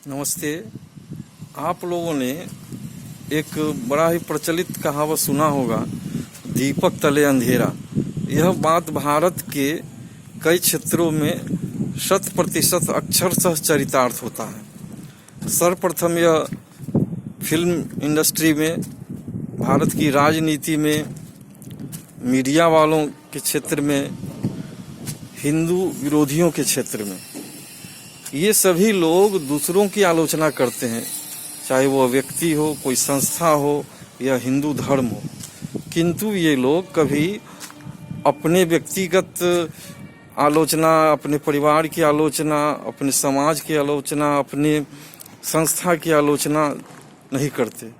नमस्ते। आप लोगों ने एक बड़ा ही प्रचलित कहावत सुना होगा, दीपक तले अंधेरा। यह बात भारत के कई क्षेत्रों में 100% अक्षरशः चरितार्थ होता है। सर्वप्रथम यह फिल्म इंडस्ट्री में, भारत की राजनीति में, मीडिया वालों के क्षेत्र में, हिंदू विरोधियों के क्षेत्र में। ये सभी लोग दूसरों की आलोचना करते हैं, चाहे वो व्यक्ति हो, कोई संस्था हो या हिंदू धर्म हो, किंतु ये लोग कभी अपने व्यक्तिगत आलोचना, अपने परिवार की आलोचना, अपने समाज की आलोचना, अपने संस्था की आलोचना नहीं करते,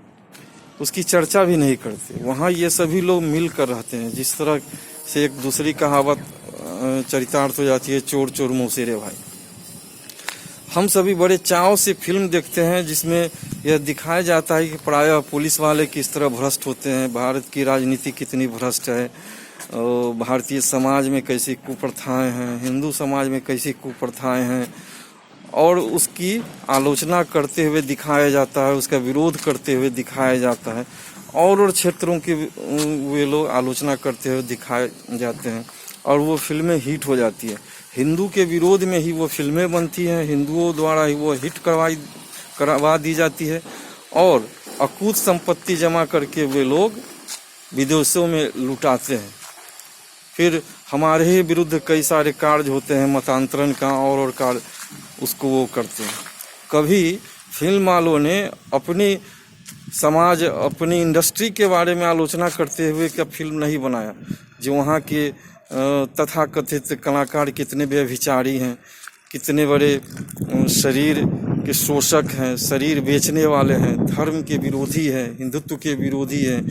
उसकी चर्चा भी नहीं करते। वहाँ ये सभी लोग मिल कर रहते हैं। जिस तरह से एक दूसरी कहावत चरितार्थ हो जाती है, चोर चोर मौसेरे भाई। हम सभी बड़े चाव से फिल्म देखते हैं जिसमें यह दिखाया जाता है कि प्रायः पुलिस वाले किस तरह भ्रष्ट होते हैं, भारत की राजनीति कितनी भ्रष्ट है, भारतीय समाज में कैसी कुप्रथाएं हैं, हिंदू समाज में कैसी कुप्रथाएं हैं, और उसकी आलोचना करते हुए दिखाया जाता है, उसका विरोध करते हुए दिखाया जाता है। और क्षेत्रों की वे लोग आलोचना करते हुए दिखाए जाते हैं और वो फिल्में हिट हो जाती है। हिंदू के विरोध में ही वो फिल्में बनती हैं, हिंदुओं द्वारा ही वो हिट करवा दी जाती है, और अकूत संपत्ति जमा करके वे लोग विदेशों में लुटाते हैं। फिर हमारे ही विरुद्ध कई सारे कार्य होते हैं, मतांतरण का और कार्य, उसको वो करते हैं। कभी फिल्म वालों ने अपनी समाज, अपनी इंडस्ट्री के बारे में आलोचना करते हुए क्या फिल्म नहीं बनाया, जो वहाँ के तथाकथित कलाकार कितने व्यभिचारी हैं, कितने बड़े शरीर के शोषक हैं, शरीर बेचने वाले हैं, धर्म के विरोधी हैं, हिंदुत्व के विरोधी हैं,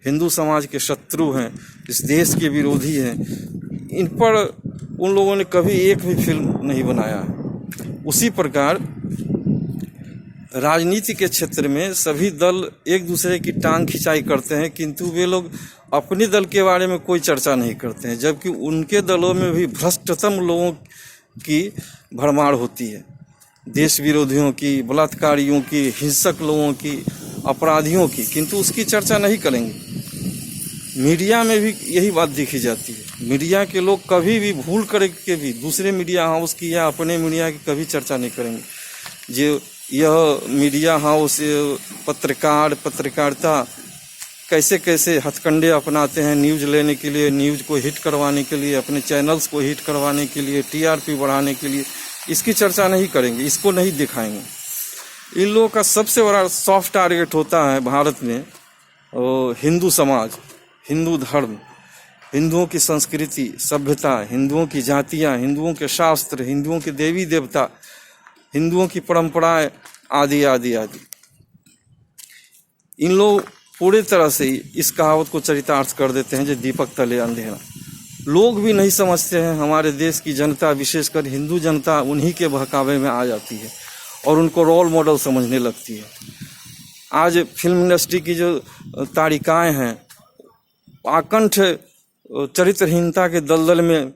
हिंदू समाज के शत्रु हैं, इस देश के विरोधी हैं। इन पर उन लोगों ने कभी एक भी फिल्म नहीं बनाया है। उसी प्रकार राजनीति के क्षेत्र में सभी दल एक दूसरे की टांग खिंचाई करते हैं, किंतु वे लोग अपने दल के बारे में कोई चर्चा नहीं करते हैं, जबकि उनके दलों में भी भ्रष्टतम लोगों की भरमार होती है, देश विरोधियों की, बलात्कारियों की, हिंसक लोगों की, अपराधियों की, किंतु उसकी चर्चा नहीं करेंगे। मीडिया में भी यही बात देखी जाती है। मीडिया के लोग कभी भी भूल करके भी दूसरे मीडिया हाउस की या अपने मीडिया की कभी चर्चा नहीं करेंगे। जो यह मीडिया हाउस, पत्रकारिता कैसे कैसे हथकंडे अपनाते हैं न्यूज़ लेने के लिए, न्यूज़ को हिट करवाने के लिए, अपने चैनल्स को हिट करवाने के लिए, टीआरपी बढ़ाने के लिए, इसकी चर्चा नहीं करेंगे, इसको नहीं दिखाएंगे। इन लोगों का सबसे बड़ा सॉफ्ट टारगेट होता है भारत में हिंदू समाज, हिंदू धर्म, हिंदुओं की संस्कृति, सभ्यता, हिंदुओं की जातियाँ, हिंदुओं के शास्त्र, हिंदुओं के देवी देवता, हिंदुओं की परंपराएं, आदि आदि आदि। इन लोग पूरी तरह से इस कहावत को चरितार्थ कर देते हैं, जो दीपक तले अंधेरा। लोग भी नहीं समझते हैं, हमारे देश की जनता, विशेषकर हिंदू जनता, उन्हीं के बहकावे में आ जाती है और उनको रोल मॉडल समझने लगती है। आज फिल्म इंडस्ट्री की जो तारिकाएं हैं, आकंठ चरित्रहीनता के दलदल में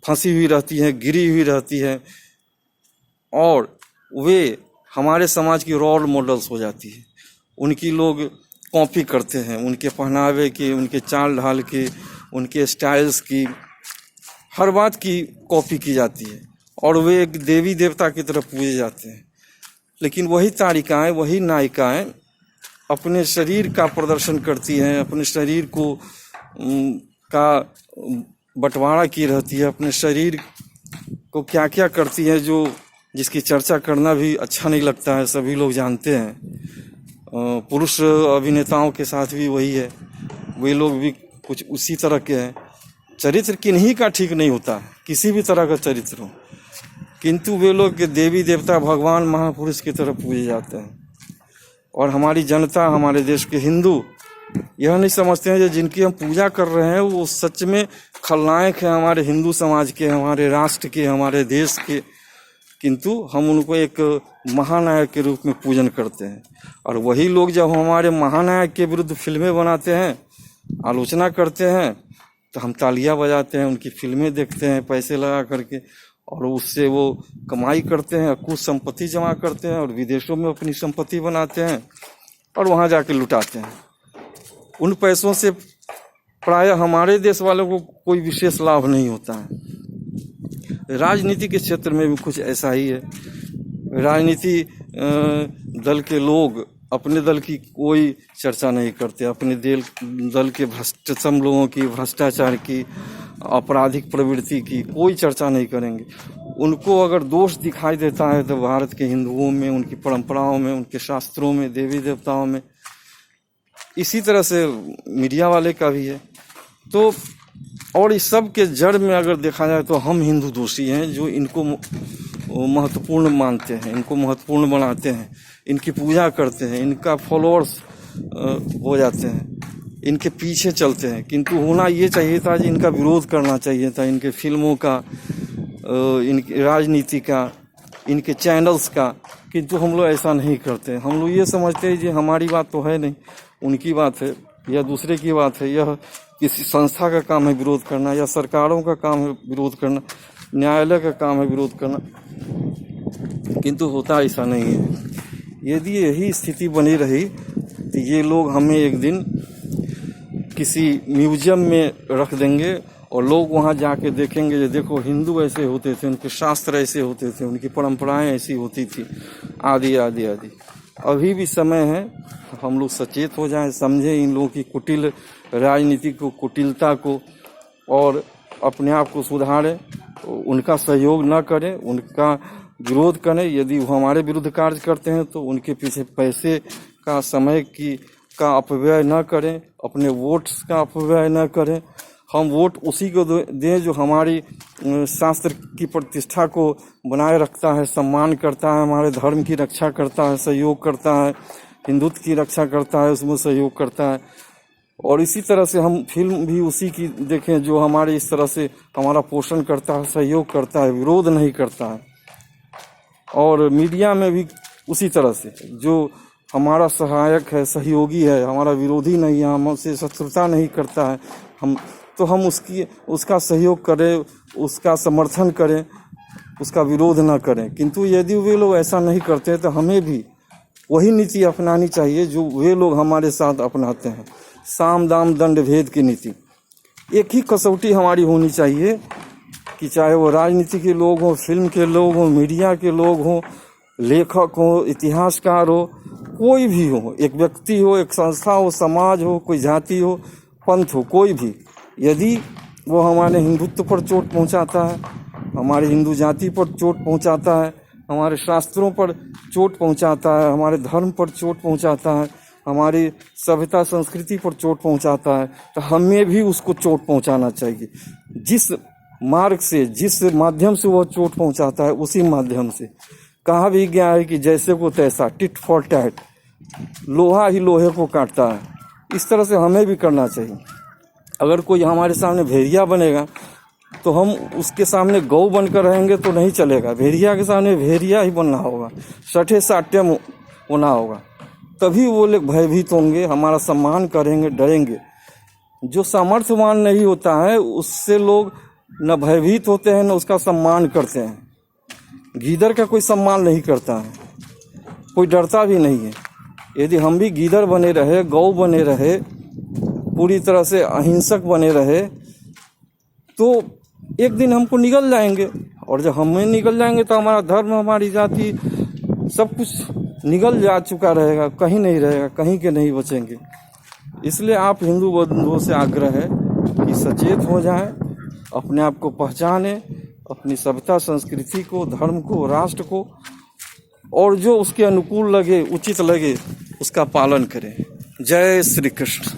फंसी हुई रहती हैं, गिरी हुई रहती है, और वे हमारे समाज की रोल मॉडल्स हो जाती है। उनकी लोग कॉपी करते हैं, उनके पहनावे की, उनके चाल ढाल की, उनके स्टाइल्स की, हर बात की कॉपी की जाती है, और वे एक देवी देवता की तरफ पूजे जाते हैं। लेकिन वही तारिकाएं, वही नायिकाएं अपने शरीर का प्रदर्शन करती हैं, अपने शरीर को का बंटवारा की रहती है, अपने शरीर को क्या क्या करती है, जो जिसकी चर्चा करना भी अच्छा नहीं लगता है, सभी लोग जानते हैं। पुरुष अभिनेताओं के साथ भी वही है, वे लोग भी कुछ उसी तरह के हैं। चरित्र किन्हीं का ठीक नहीं होता, किसी भी तरह का चरित्र हो, किंतु वे लोग के देवी देवता, भगवान, महापुरुष की तरफ पूजे जाते हैं। और हमारी जनता, हमारे देश के हिंदू यह नहीं समझते हैं, जो जिनकी हम पूजा कर रहे हैं वो सच में खलनायक हैं, हमारे हिंदू समाज के, हमारे राष्ट्र के, हमारे देश के, किंतु हम उनको एक महानायक के रूप में पूजन करते हैं। और वही लोग जब हमारे महानायक के विरुद्ध फिल्में बनाते हैं, आलोचना करते हैं, तो हम तालियां बजाते हैं, उनकी फिल्में देखते हैं पैसे लगा करके, और उससे वो कमाई करते हैं, कुछ संपत्ति जमा करते हैं और विदेशों में अपनी संपत्ति बनाते हैं और वहाँ जाके लुटाते हैं। उन पैसों से प्रायः हमारे देश वालों को कोई विशेष लाभ नहीं होता है। राजनीति के क्षेत्र में भी कुछ ऐसा ही है। राजनीति दल के लोग अपने दल की कोई चर्चा नहीं करते, अपने दल के भ्रष्टतम लोगों की, भ्रष्टाचार की, आपराधिक प्रवृत्ति की कोई चर्चा नहीं करेंगे। उनको अगर दोष दिखाई देता है तो भारत के हिंदुओं में, उनकी परंपराओं में, उनके शास्त्रों में, देवी देवताओं में। इसी तरह से मीडिया वाले का भी है। तो और इस सब के जड़ में अगर देखा जाए तो हम हिंदू दोषी हैं जो इनको महत्वपूर्ण मानते हैं, इनको महत्वपूर्ण बनाते हैं, इनकी पूजा करते हैं, इनका फॉलोअर्स हो जाते हैं, इनके पीछे चलते हैं। किंतु होना ये चाहिए था कि इनका विरोध करना चाहिए था, इनके फिल्मों का, इनकी राजनीति का, इनके चैनल्स का। किंतु हम लोग ऐसा नहीं करते। हम लोग ये समझते हैं कि हमारी बात तो है नहीं, उनकी बात है या दूसरे की बात है, यह किसी संस्था का काम है विरोध करना, या सरकारों का काम है विरोध करना, न्यायालय का काम है विरोध करना। किंतु होता ऐसा नहीं है। यदि यही स्थिति बनी रही तो ये लोग हमें एक दिन किसी म्यूजियम में रख देंगे और लोग वहाँ जाके देखेंगे कि देखो हिंदू ऐसे होते थे, उनके शास्त्र ऐसे होते थे, उनकी परंपराएं ऐसी होती थी, आदि आदि आदि। अभी भी समय है, हम लोग सचेत हो जाएं, समझें इन लोगों की कुटिल राजनीति को, कुटिलता को, और अपने आप को सुधारें। उनका सहयोग न करें, उनका विरोध करें। यदि वो हमारे विरुद्ध कार्य करते हैं तो उनके पीछे पैसे का, समय का अपव्यय न करें, अपने वोट्स का अपव्यय न करें। हम वोट उसी को दें जो हमारी शास्त्र की प्रतिष्ठा को बनाए रखता है, सम्मान करता है, हमारे धर्म की रक्षा करता है, सहयोग करता है, हिंदुत्व की रक्षा करता है, उसमें सहयोग करता है। और इसी तरह से हम फिल्म भी उसी की देखें जो हमारे इस तरह से हमारा पोषण करता है, सहयोग करता है, विरोध नहीं करता है। और मीडिया में भी उसी तरह से जो हमारा सहायक है, सहयोगी है, हमारा विरोधी नहीं है, हमसे शत्रुता नहीं करता है, हम उसका सहयोग करें, उसका समर्थन करें, उसका विरोध ना करें। किंतु यदि वे लोग ऐसा नहीं करते तो हमें भी वही नीति अपनानी चाहिए जो वे लोग हमारे साथ अपनाते हैं, साम दाम दंड भेद की नीति। एक ही कसौटी हमारी होनी चाहिए कि चाहे वो राजनीति के लोग हों, फिल्म के लोग हों, मीडिया के लोग हों, लेखक हो, इतिहासकार हो, कोई भी हो, एक व्यक्ति हो, एक संस्था हो, समाज हो, कोई जाति हो, पंथ हो, कोई भी, यदि वो हमारे हिंदुत्व पर चोट पहुंचाता है, हमारी हिंदू जाति पर चोट पहुंचाता है, हमारे शास्त्रों पर चोट पहुंचाता है, हमारे धर्म पर चोट पहुंचाता है, हमारी सभ्यता संस्कृति पर चोट पहुंचाता है, तो हमें भी उसको चोट पहुंचाना चाहिए। जिस मार्ग से, जिस माध्यम से वो चोट पहुंचाता है, उसी माध्यम से। कहा भी गया है कि जैसे को तैसा, टिट फॉर टैट, लोहा ही लोहे को काटता है। इस तरह से हमें भी करना चाहिए। अगर कोई हमारे सामने भेड़िया बनेगा तो हम उसके सामने गौ बनकर रहेंगे तो नहीं चलेगा। भेड़िया के सामने भेड़िया ही बनना होगा, सठे साट्य होना होगा, तभी वो लोग भयभीत होंगे, हमारा सम्मान करेंगे, डरेंगे। जो सामर्थ्यवान नहीं होता है उससे लोग न भयभीत होते हैं, न उसका सम्मान करते हैं। गीदड़ का कोई सम्मान नहीं करता है, कोई डरता भी नहीं है। यदि हम भी गीदड़ बने रहे, गौ बने रहे, पूरी तरह से अहिंसक बने रहे, तो एक दिन हमको निगल जाएंगे। और जब हमें निगल जाएंगे तो हमारा धर्म, हमारी जाति, सब कुछ निगल जा चुका रहेगा, कहीं नहीं रहेगा, कहीं के नहीं बचेंगे। इसलिए आप हिंदू बंधुओं से आग्रह है कि सचेत हो जाएं, अपने आप को पहचानें, अपनी सभ्यता संस्कृति को, धर्म को, राष्ट्र को, और जो उसके अनुकूल लगे, उचित लगे, उसका पालन करें। जय श्री कृष्ण।